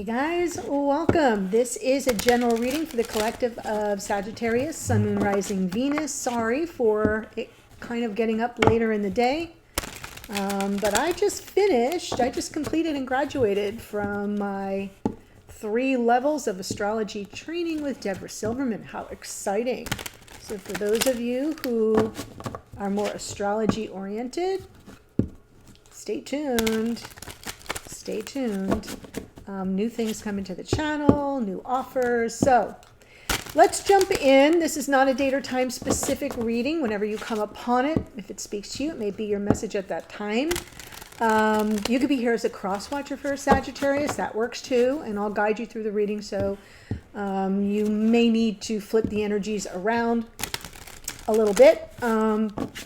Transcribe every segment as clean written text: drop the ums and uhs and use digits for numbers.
Hey guys, welcome. This is a general reading for the collective of Sagittarius, Sun, Moon, Rising, Venus. Sorry for it kind of getting up later in the day, but I just completed and graduated from my 3 levels of astrology training with Deborah Silverman. How exciting. So for those of you who are more astrology oriented, stay tuned. Stay tuned. New things coming to the channel, new offers. So let's jump in. This is not a date or time specific reading. Whenever you come upon it, if it speaks to you, it may be your message at that time. You could be here as a cross watcher for a Sagittarius. That works too. And I'll guide you through the reading. So you may need to flip the energies around a little bit.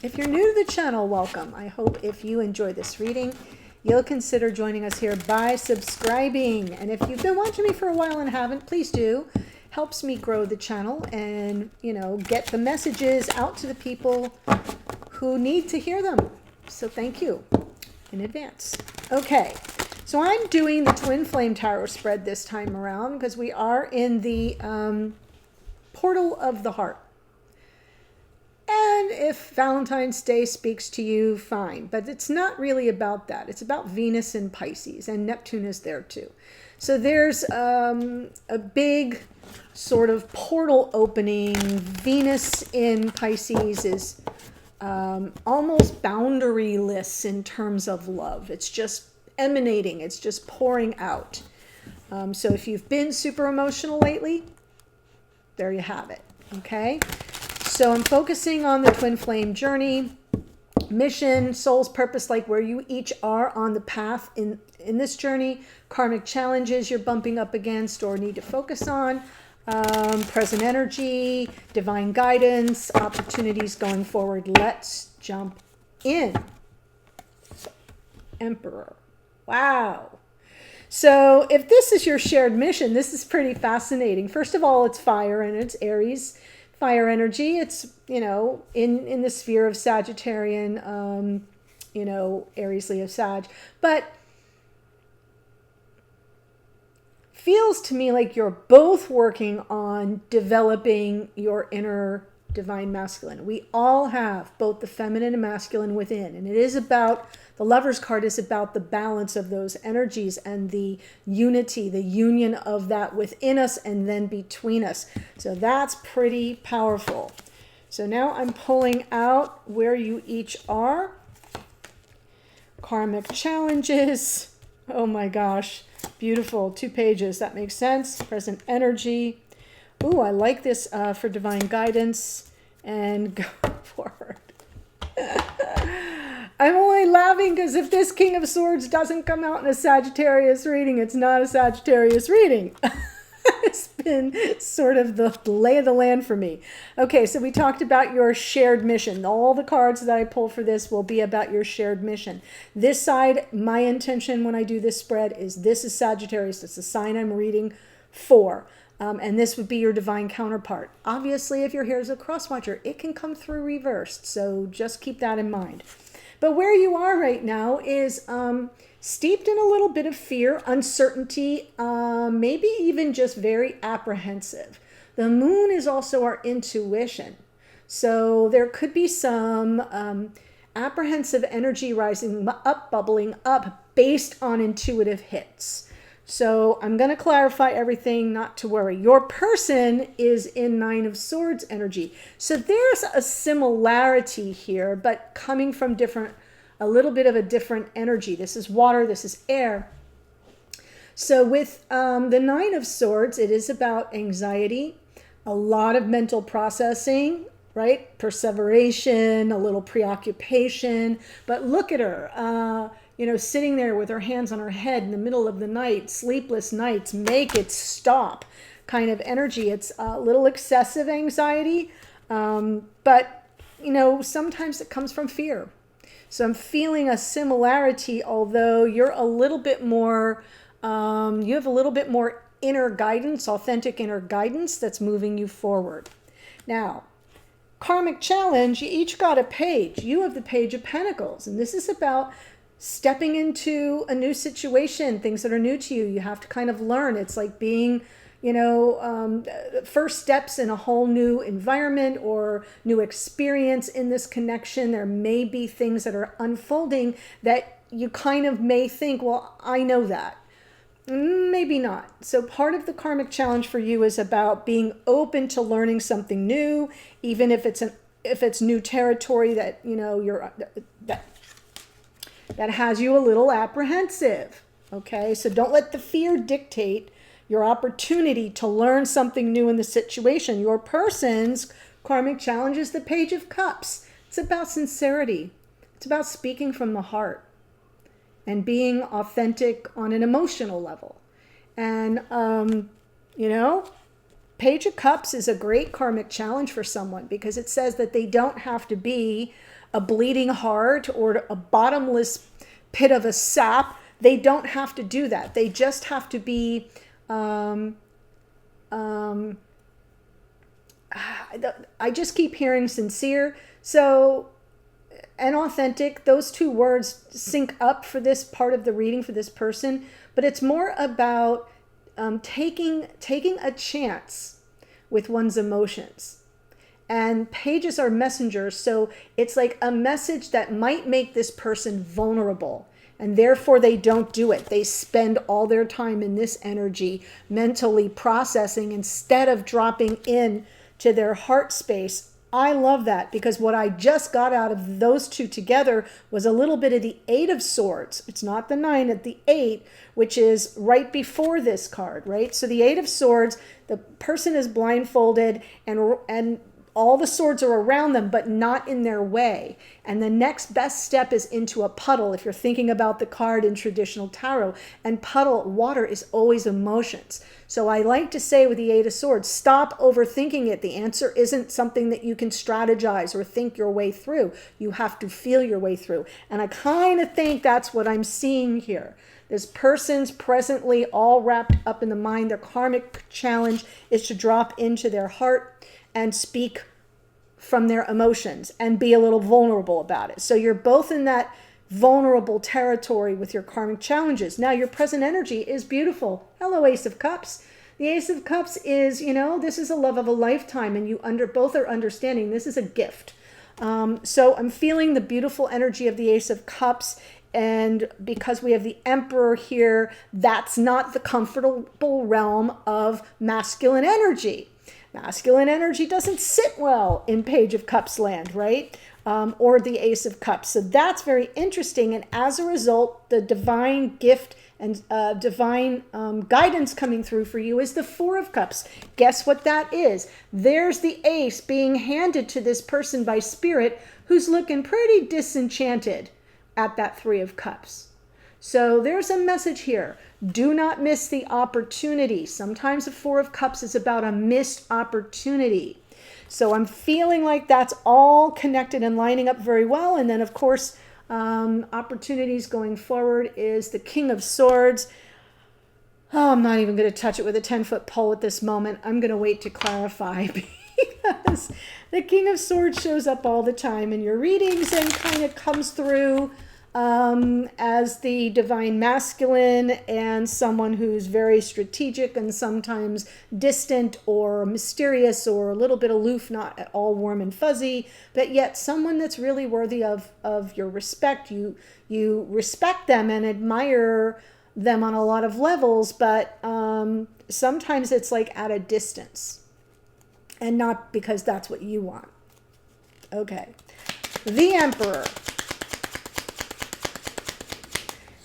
If you're new to the channel, welcome. I hope if you enjoy this reading, you'll consider joining us here by subscribing. And if you've been watching me for a while and haven't, please do. Helps me grow the channel and, get the messages out to the people who need to hear them. So thank you in advance. Okay, so I'm doing the Twin Flame Tarot spread this time around because we are in the portal of the heart. And if Valentine's Day speaks to you, fine. But it's not really about that. It's about Venus in Pisces, and Neptune is there too. So there's a big sort of portal opening. Venus in Pisces is almost boundaryless in terms of love. It's just emanating. It's just pouring out. So if you've been super emotional lately, there you have it. Okay. So I'm focusing on the twin flame journey, mission, soul's purpose, like where you each are on the path in this journey, karmic challenges you're bumping up against or need to focus on, present energy, divine guidance, opportunities going forward. Let's jump in. So, Emperor. Wow. So if this is your shared mission, this is pretty fascinating. First of all, it's fire and it's Aries. Fire energy, it's, in the sphere of Sagittarian, Aries, Leo, Sag. But feels to me like you're both working on developing your inner divine masculine. We all have both the feminine and masculine within. And it is about, the Lover's card is about the balance of those energies and the unity, the union of that within us and then between us. So that's pretty powerful. So now I'm pulling out where you each are. Karmic challenges. Oh my gosh. Beautiful. 2 pages. That makes sense. Present energy. Ooh, I like this for divine guidance. And go forward. I'm only laughing because if this King of Swords doesn't come out in a Sagittarius reading, it's not a Sagittarius reading. It's been sort of the lay of the land for me. Okay, so we talked about your shared mission. All the cards that I pull for this will be about your shared mission. This side, my intention when I do this spread is this is Sagittarius. It's the sign I'm reading for. And this would be your divine counterpart. Obviously, if you're here as a cross watcher, it can come through reversed. So just keep that in mind. But where you are right now is steeped in a little bit of fear, uncertainty, maybe even just very apprehensive. The moon is also our intuition. So there could be some apprehensive energy rising up, bubbling up based on intuitive hits. So I'm going to clarify everything, not to worry. Your person is in 9 of Swords energy. So there's a similarity here, but coming from a little bit of a different energy. This is water, this is air. So with the 9 of Swords, it is about anxiety, a lot of mental processing, right? Perseveration, a little preoccupation. But look at her. Sitting there with her hands on her head in the middle of the night, sleepless nights, make it stop kind of energy. It's a little excessive anxiety, but, sometimes it comes from fear. So I'm feeling a similarity, although you're a little bit more, you have a little bit more inner guidance, authentic inner guidance that's moving you forward. Now, karmic challenge, you each got a page. You have the Page of Pentacles, and this is about stepping into a new situation, things that are new to you. You have to kind of learn. It's like being, first steps in a whole new environment or new experience in this connection. There may be things that are unfolding that you kind of may think, well, I know that. Maybe not. So part of the karmic challenge for you is about being open to learning something new, even if it's new territory that that has you a little apprehensive. Okay, so don't let the fear dictate your opportunity to learn something new in the situation. Your person's karmic challenge is the Page of Cups. It's about sincerity. It's about speaking from the heart and being authentic on an emotional level. And, Page of Cups is a great karmic challenge for someone because it says that they don't have to be a bleeding heart or a bottomless pit of a sap. They don't have to do that. They just have to be, I just keep hearing sincere. So, and authentic, those two words sync up for this part of the reading for this person, but it's more about taking a chance with one's emotions. And pages are messengers, so it's like a message that might make this person vulnerable, and therefore they don't do it. They spend all their time in this energy mentally processing instead of dropping in to their heart space. I love that because what I just got out of those two together was a little bit of the Eight of Swords. It's not the 9, it's the 8, which is right before this card, right? So the Eight of Swords, the person is blindfolded and all the swords are around them, but not in their way. And the next best step is into a puddle, if you're thinking about the card in traditional tarot. And puddle, water is always emotions. So I like to say with the Eight of Swords, stop overthinking it. The answer isn't something that you can strategize or think your way through. You have to feel your way through. And I kind of think that's what I'm seeing here. This person's presently all wrapped up in the mind. Their karmic challenge is to drop into their heart and speak from their emotions and be a little vulnerable about it. So you're both in that vulnerable territory with your karmic challenges. Now your present energy is beautiful. Hello, Ace of Cups. The Ace of Cups is, this is a love of a lifetime, and you both are understanding this is a gift. So I'm feeling the beautiful energy of the Ace of Cups. And because we have the Emperor here, that's not the comfortable realm of masculine energy. Masculine energy doesn't sit well in Page of Cups land, right? Or the Ace of Cups. So that's very interesting. And as a result, the divine gift and divine guidance coming through for you is the Four of Cups. Guess what that is? There's the ace being handed to this person by spirit who's looking pretty disenchanted at that Three of Cups. So there's a message here. Do not miss the opportunity. Sometimes the Four of Cups is about a missed opportunity. So I'm feeling like that's all connected and lining up very well. And then, of course, opportunities going forward is the King of Swords. Oh, I'm not even going to touch it with a 10-foot pole at this moment. I'm going to wait to clarify because the King of Swords shows up all the time in your readings and kind of comes through as the divine masculine and someone who's very strategic and sometimes distant or mysterious or a little bit aloof, not at all warm and fuzzy, but yet someone that's really worthy of your respect. You respect them and admire them on a lot of levels, but sometimes it's like at a distance and not because that's what you want. Okay. The Emperor.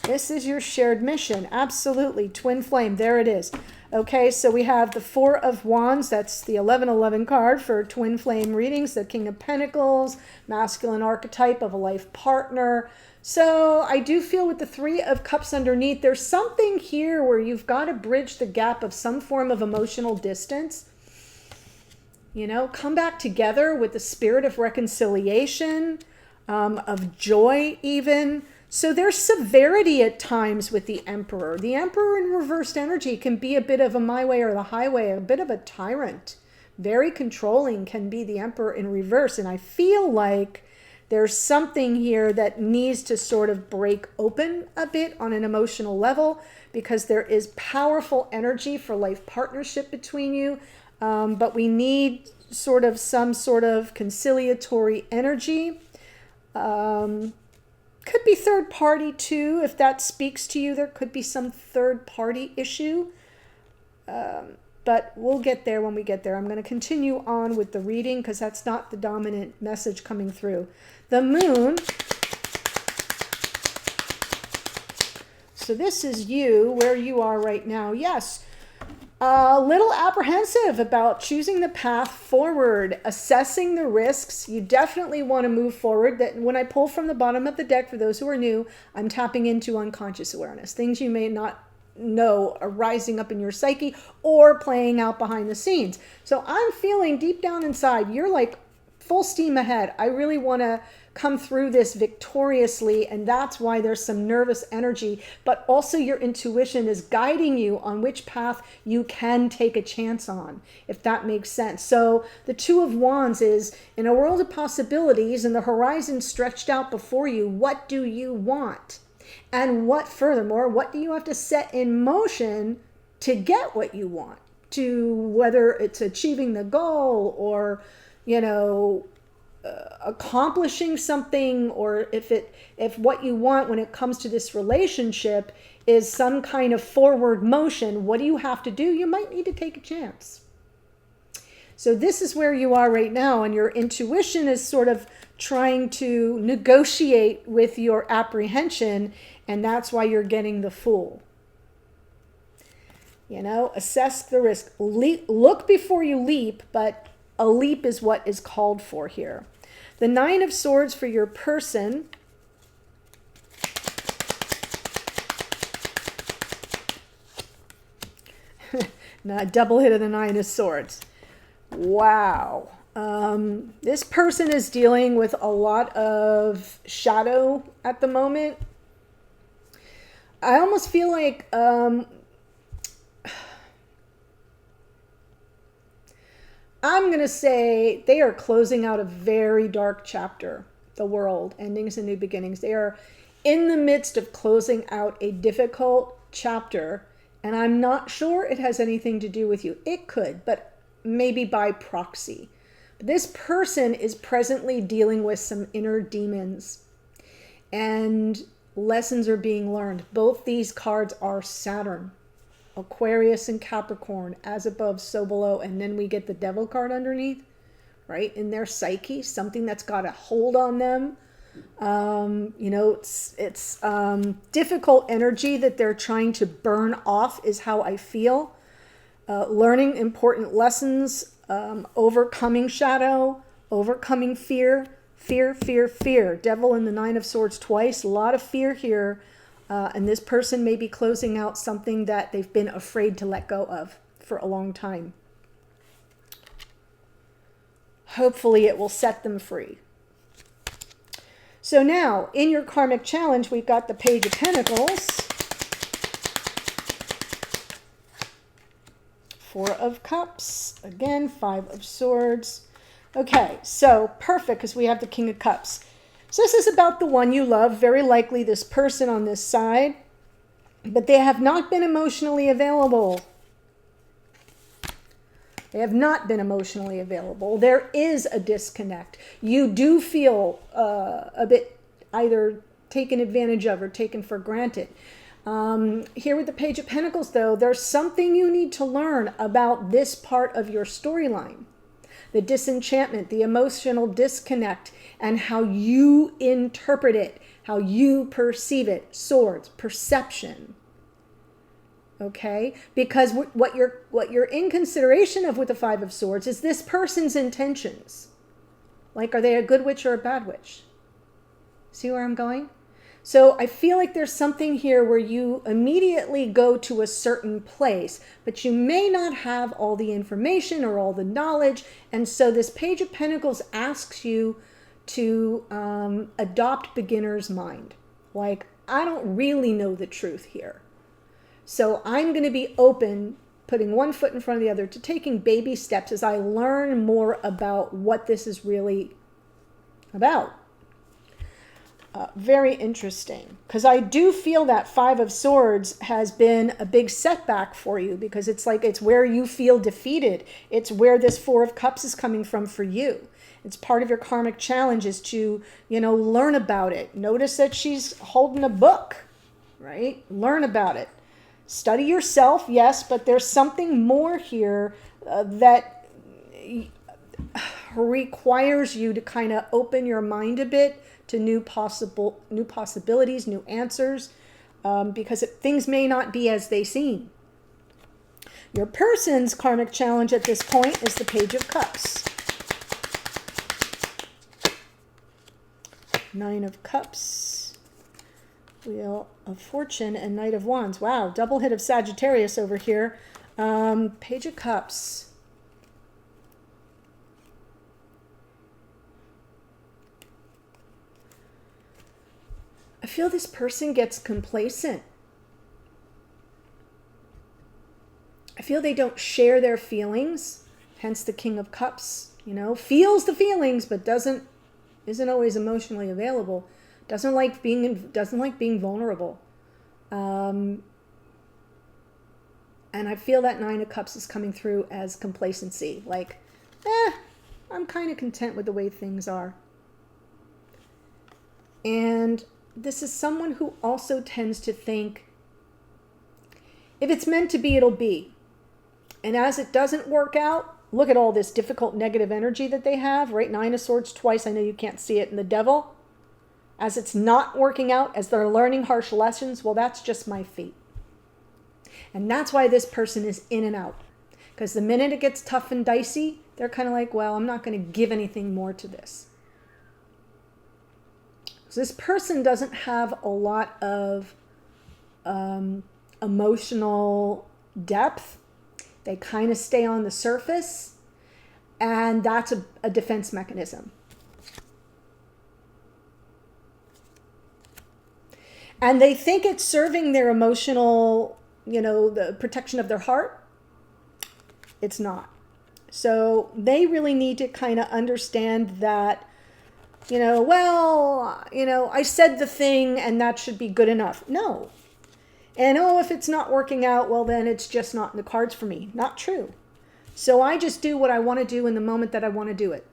This is your shared mission. Absolutely. Twin flame. There it is. Okay, so we have the Four of Wands. That's the 1111 card for twin flame readings. The King of Pentacles, masculine archetype of a life partner. So I do feel with the Three of Cups underneath, there's something here where you've got to bridge the gap of some form of emotional distance. Come back together with the spirit of reconciliation, of joy even. So there's severity at times with the Emperor. The Emperor in reversed energy can be a bit of a my way or the highway, a bit of a tyrant. Very controlling can be the Emperor in reverse. And I feel like There's something here that needs to sort of break open a bit on an emotional level, because there is powerful energy for life partnership between you. But we need some sort of conciliatory energy. Could be third party too, if that speaks to you. There could be some third party issue. But we'll get there when we get there. I'm going to continue on with the reading because that's not the dominant message coming through. The moon. So this is you, where you are right now. Yes. A little apprehensive about choosing the path forward, assessing the risks. You definitely want to move forward. That when I pull from the bottom of the deck, for those who are new, I'm tapping into unconscious awareness. Things you may not know are rising up in your psyche or playing out behind the scenes. So I'm feeling deep down inside, you're like full steam ahead. I really want to come through this victoriously, and that's why there's some nervous energy, but also your intuition is guiding you on which path you can take a chance on, if that makes sense. So the Two of Wands is in a world of possibilities and the horizon stretched out before you. What do you want? And furthermore, what do you have to set in motion to get what you want? To whether it's achieving the goal or, accomplishing something, or if what you want when it comes to this relationship is some kind of forward motion, what do you have to do? You might need to take a chance. So this is where you are right now, and your intuition is sort of trying to negotiate with your apprehension, and that's why you're getting the Fool. Assess the risk. Look before you leap, but a leap is what is called for here. The Nine of Swords for your person. Now, a double hit of the Nine of Swords. Wow. This person is dealing with a lot of shadow at the moment. I almost feel like I'm going to say they are closing out a very dark chapter, the world, endings and new beginnings. They are in the midst of closing out a difficult chapter, and I'm not sure it has anything to do with you. It could, but maybe by proxy. This person is presently dealing with some inner demons, and lessons are being learned. Both these cards are Saturn. Aquarius and Capricorn, as above, so below. And then we get the Devil card underneath, right? In their psyche, something that's got a hold on them. It's difficult energy that they're trying to burn off is how I feel. Learning important lessons, overcoming shadow, overcoming fear, fear. Devil and the Nine of Swords twice. A lot of fear here. And this person may be closing out something that they've been afraid to let go of for a long time. Hopefully it will set them free. So now, in your karmic challenge, we've got the Page of Pentacles, Four of Cups, again, Five of Swords. Okay, so perfect, because we have the King of Cups. So this is about the one you love, very likely this person on this side, but they have not been emotionally available. They have not been emotionally available. There is a disconnect. You do feel a bit either taken advantage of or taken for granted. Here with the Page of Pentacles, though, there's something you need to learn about this part of your storyline. The disenchantment, the emotional disconnect, and how you interpret it, how you perceive it. Swords, perception. Okay? Because what you're in consideration of with the Five of Swords is this person's intentions. Like, are they a good witch or a bad witch? See where I'm going? So I feel like there's something here where you immediately go to a certain place, but you may not have all the information or all the knowledge. And so this Page of Pentacles asks you to adopt beginner's mind. Like, I don't really know the truth here. So I'm going to be open, putting one foot in front of the other, to taking baby steps as I learn more about what this is really about. Very interesting, because I do feel that Five of Swords has been a big setback for you, because it's like it's where you feel defeated. It's where this Four of Cups is coming from for you. It's part of your karmic challenge is to, learn about it. Notice that she's holding a book, right? Learn about it. Study yourself, yes, but there's something more here that requires you to kind of open your mind a bit to new possibilities, new answers, because things may not be as they seem. Your person's karmic challenge at this point is the Page of Cups. Nine of Cups, Wheel of Fortune, and Knight of Wands. Wow, double hit of Sagittarius over here. Page of Cups. I feel this person gets complacent. I feel they don't share their feelings, hence the King of Cups, feels the feelings but isn't always emotionally available. Doesn't like being vulnerable. And I feel that Nine of Cups is coming through as complacency, like, I'm kind of content with the way things are. And this is someone who also tends to think, if it's meant to be, it'll be. And as it doesn't work out, look at all this difficult negative energy that they have, right? Nine of Swords twice. I know you can't see it in the Devil. As it's not working out, as they're learning harsh lessons, well, that's just my fate. And that's why this person is in and out. Because the minute it gets tough and dicey, they're kind of like, well, I'm not going to give anything more to this. So this person doesn't have a lot of emotional depth. They kind of stay on the surface, and that's a defense mechanism. And they think it's serving their emotional, the protection of their heart. It's not. So they really need to kind of understand that, I said the thing and that should be good enough. No. And, if it's not working out, well, then it's just not in the cards for me. Not true. So I just do what I want to do in the moment that I want to do it.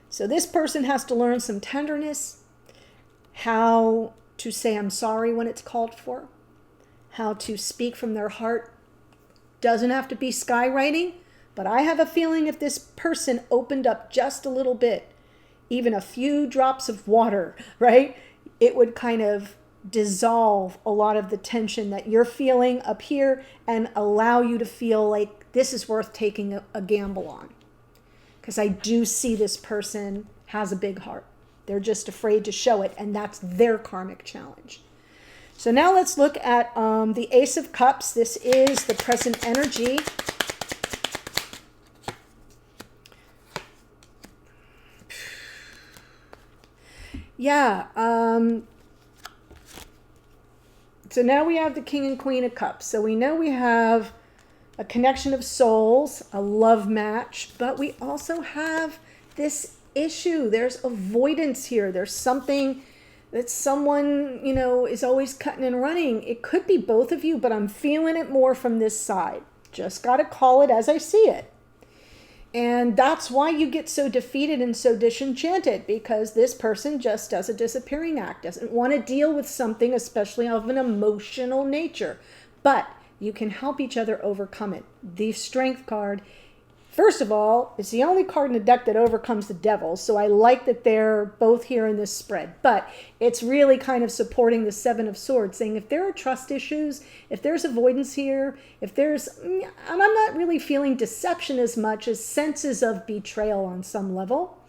So this person has to learn some tenderness, how to say I'm sorry when it's called for, how to speak from their heart. Doesn't have to be skywriting, but I have a feeling if this person opened up just a little bit, even a few drops of water, right? It would kind of dissolve a lot of the tension that you're feeling up here and allow you to feel like this is worth taking a gamble on. Because I do see this person has a big heart. They're just afraid to show it, and that's their karmic challenge. So now let's look at the Ace of Cups. This is the present energy. Yeah. So now we have the King and Queen of Cups. So we know we have a connection of souls, a love match, but we also have this issue. There's avoidance here. There's something that someone, is always cutting and running. It could be both of you, but I'm feeling it more from this side. Just got to call it as I see it. And that's why you get so defeated and so disenchanted, because this person just does a disappearing act, doesn't want to deal with something, especially of an emotional nature. But you can help each other overcome it. The Strength card, first of all, it's the only card in the deck that overcomes the Devil. So I like that they're both here in this spread. But it's really kind of supporting the Seven of Swords, saying if there are trust issues, if there's avoidance here, if there's, and I'm not really feeling deception as much as senses of betrayal on some level,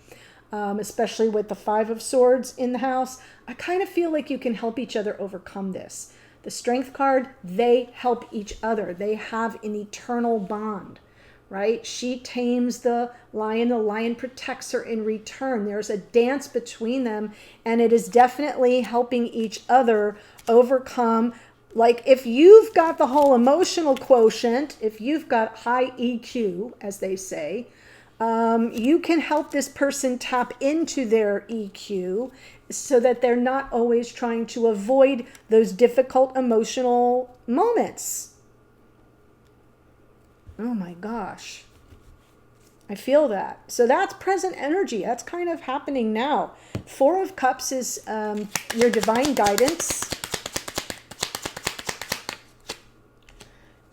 especially with the Five of Swords in the house, I kind of feel like you can help each other overcome this. The Strength card, they help each other. They have an eternal bond, right? She tames the lion protects her in return. There's a dance between them, and it is definitely helping each other overcome. Like if you've got the whole emotional quotient, if you've got high EQ, as they say, You can help this person tap into their EQ so that they're not always trying to avoid those difficult emotional moments. Oh my gosh. I feel that. So that's present energy. That's kind of happening now. Four of Cups is your divine guidance.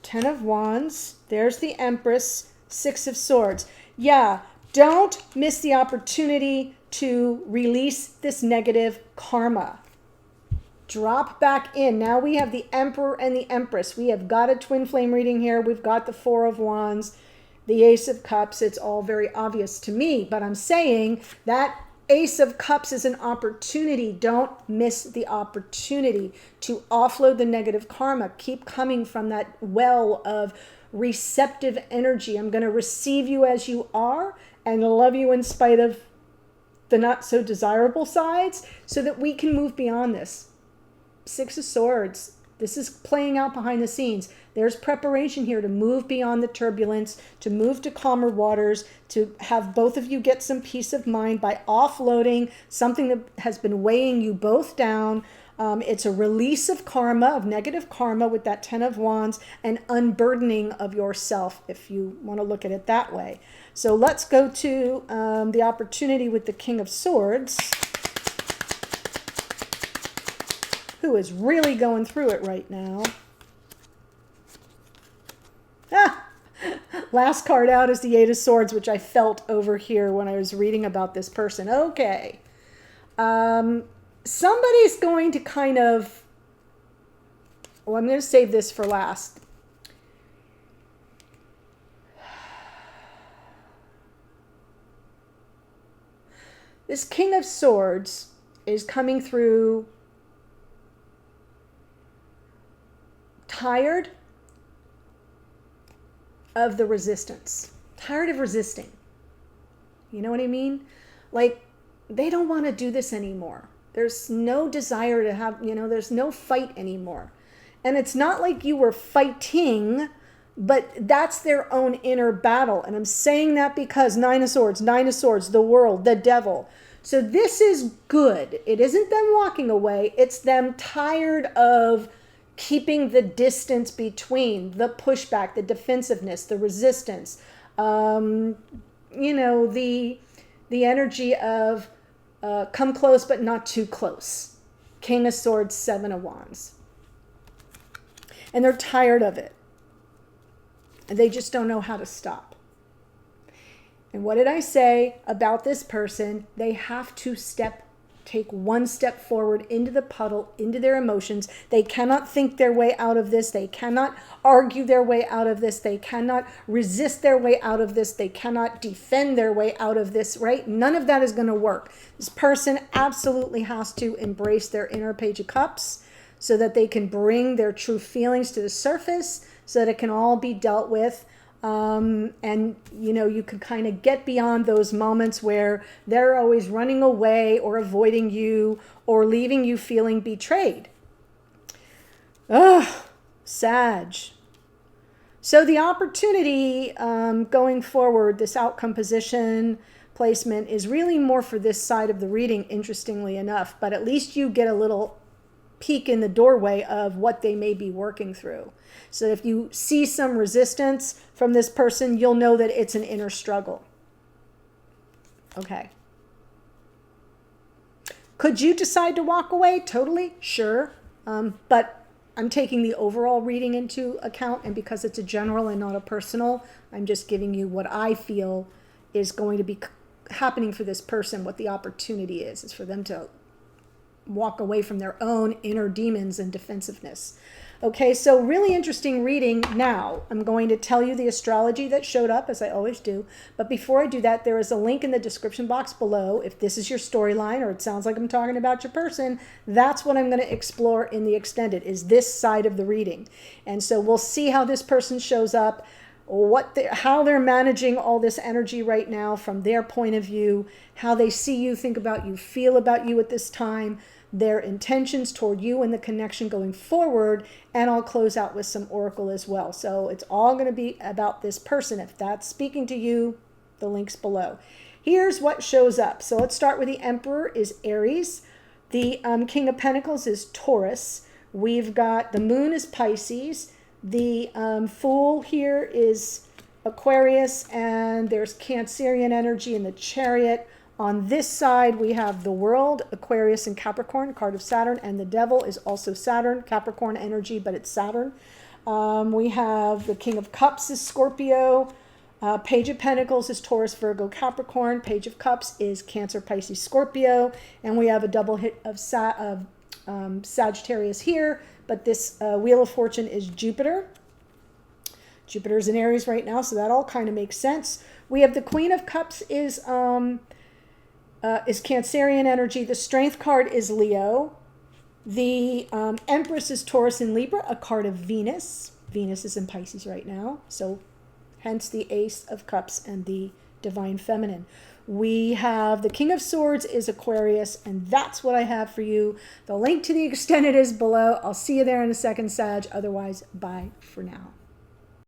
Ten of Wands. There's the Empress. Six of Swords. Yeah, don't miss the opportunity to release this negative karma. Drop back in. Now we have the Emperor and the Empress. We have got a twin flame reading here. We've got the Four of Wands, the Ace of Cups. It's all very obvious to me, but I'm saying that Ace of Cups is an opportunity. Don't miss the opportunity to offload the negative karma. Keep coming from that well of receptive energy. I'm going to receive you as you are and love you in spite of the not so desirable sides so that we can move beyond this. Six of Swords. This is playing out behind the scenes. There's preparation here to move beyond the turbulence, to move to calmer waters, to have both of you get some peace of mind by offloading something that has been weighing you both down. It's a release of karma, of negative karma with that Ten of Wands, and unburdening of yourself, if you want to look at it that way. So let's go to the opportunity with the King of Swords, who is really going through it right now. Last card out is the Eight of Swords, which I felt over here when I was reading about this person. Okay. Somebody's going to kind of... Well, I'm going to save this for last. This King of Swords is coming through tired of the resistance, tired of resisting. You know what I mean? Like, they don't want to do this anymore. There's no desire to have, there's no fight anymore. And it's not like you were fighting, but that's their own inner battle. And I'm saying that because Nine of Swords, the world, the devil. So this is good. It isn't them walking away. It's them tired of keeping the distance between, the pushback, the defensiveness, the resistance, the energy of come close but not too close. King of Swords, Seven of Wands. And they're tired of it. And they just don't know how to stop. And what did I say about this person? They have to take one step forward into the puddle, into their emotions. They cannot think their way out of this. They cannot argue their way out of this. They cannot resist their way out of this. They cannot defend their way out of this, right? None of that is going to work. This person absolutely has to embrace their inner Page of Cups so that they can bring their true feelings to the surface, so that it can all be dealt with. And you can kind of get beyond those moments where they're always running away or avoiding you or leaving you feeling betrayed. Ugh, Sag. So the opportunity going forward, this outcome position placement is really more for this side of the reading, interestingly enough, but at least you get a little peek in the doorway of what they may be working through. So if you see some resistance from this person, you'll know that it's an inner struggle. Okay. Could you decide to walk away? Totally, sure. But I'm taking the overall reading into account, and because it's a general and not a personal, I'm just giving you what I feel is going to be happening for this person, what the opportunity is for them to walk away from their own inner demons and defensiveness. Okay, so really interesting reading. Now, I'm going to tell you the astrology that showed up, as I always do. But before I do that, there is a link in the description box below. If this is your storyline, or it sounds like I'm talking about your person, that's what I'm going to explore in the extended, is this side of the reading. And so we'll see how this person shows up, how they're managing all this energy right now from their point of view, how they see you, think about you, feel about you at this time, their intentions toward you and the connection going forward, and I'll close out with some oracle as well. So it's all going to be about this person. If that's speaking to you, the links below. Here's what shows up. So let's start with the Emperor is Aries. The King of Pentacles is Taurus. We've got the Moon is Pisces. The Fool here is Aquarius, and there's Cancerian energy in the Chariot. On this side, we have the World, Aquarius, and Capricorn, card of Saturn, and the Devil is also Saturn, Capricorn energy, but it's Saturn. We have the King of Cups is Scorpio. Page of Pentacles is Taurus, Virgo, Capricorn. Page of Cups is Cancer, Pisces, Scorpio. And we have a double hit of Sagittarius here, but this Wheel of Fortune is Jupiter. Jupiter's in Aries right now, so that all kind of makes sense. We have the Queen of Cups is Cancerian energy. The Strength card is Leo. The Empress is Taurus and Libra, a card of Venus. Venus is in Pisces right now, so hence the Ace of Cups and the Divine Feminine. We have the King of Swords is Aquarius, and that's what I have for you. The link to the extended is below. I'll see you there in a second, Sag. Otherwise, bye for now.